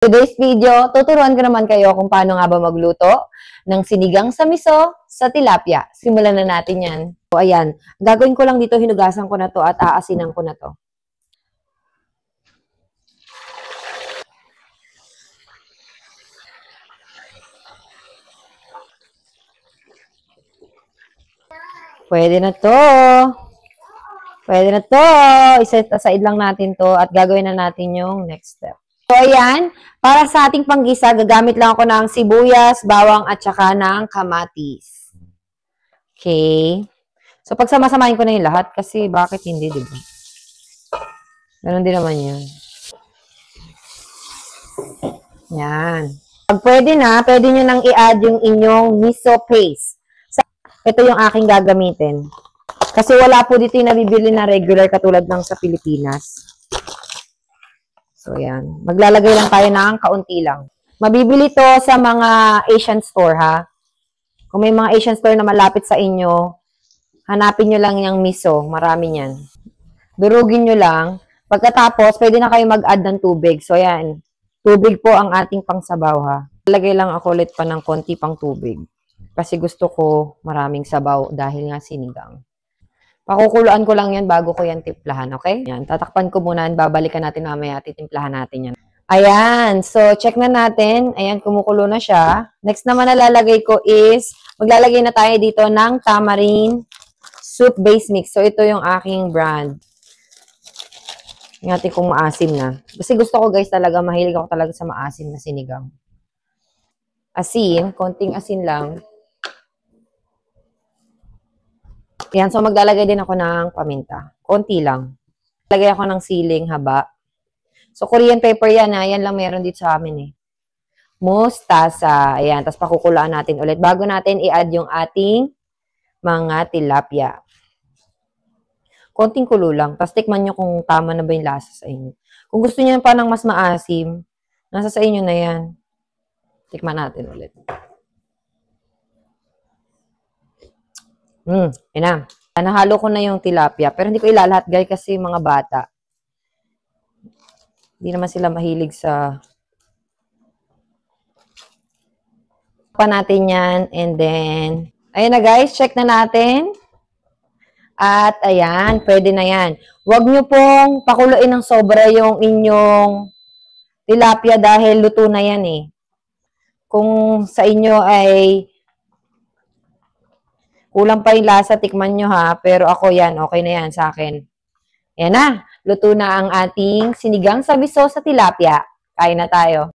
Today's video, tuturuan ko naman kayo kung paano nga ba magluto ng sinigang sa miso sa tilapia. Simulan na natin yan. So, ayan. Gagawin ko lang dito, hinugasan ko na to at aasinan ko na to. Pwede na to. Pwede na to. Iset aside lang natin to at gagawin na natin yung next step. So, ayan. Para sa ating panggisa, gagamit lang ako ng sibuyas, bawang, at saka ng kamatis. Okay. So, pagsama-samahin ko na yung lahat kasi bakit hindi, diba? Ganon din naman yun. Yan. Pag pwede na, pwede nyo nang i-add yung inyong miso paste. Ito yung aking gagamitin. Kasi wala po dito yung nabibili na regular katulad ng sa Pilipinas. So, yan. Maglalagay lang tayo ng kaunti lang. Mabibili to sa mga Asian store, ha? Kung may mga Asian store na malapit sa inyo, hanapin nyo lang yung miso. Marami yan. Durugin nyo lang. Pagkatapos, pwede na kayo mag-add ng tubig. So, yan. Tubig po ang ating pangsabaw, ha? Lagay lang ako ulit pa ng konti pang tubig. Kasi gusto ko maraming sabaw dahil nga sinigang. Pakukuluan ko lang yan bago ko yan timplahan, okay? Yan, tatakpan ko muna, babalikan natin mamaya, titimplahan natin yan. Ayan, so check na natin. Ayan, kumukulo na siya. Next naman na lalagay ko is, maglalagay na tayo dito ng tamarind soup base mix. So ito yung aking brand. Ingatan kong maasim na. Kasi gusto ko guys talaga, mahilig ako talaga sa maasim na sinigang. Asin, konting asin lang. Yan, so maglalagay din ako ng paminta. Konti lang. Lagay ako ng siling haba. So, Korean pepper yan, ha? Yan lang meron dito sa amin, eh. Mustasa. Ayan, tapos pakukulaan natin ulit. Bago natin i-add yung ating mga tilapia. Konting kulo lang. Tapos tikman nyo kung tama na ba yung lasa sa inyo. Kung gusto nyo pa ng mas maasim, nasa sa inyo na yan. Tikman natin ulit. Yun na. Nahalo ko na yung tilapia. Pero hindi ko ilalahat, guys, kasi mga bata. Hindi naman sila mahilig sa... Pa natin yan. And then, ayun na guys, check na natin. At ayan, pwede na yan. Huwag nyo pong pakuluin ng sobra yung inyong tilapia dahil luto na yan eh. Kung sa inyo ay kulang pa yung lasa, tikman nyo ha. Pero ako yan, okay na yan sa akin. Yan na. Luto na ang ating sinigang sa miso sa tilapia. Kain na tayo.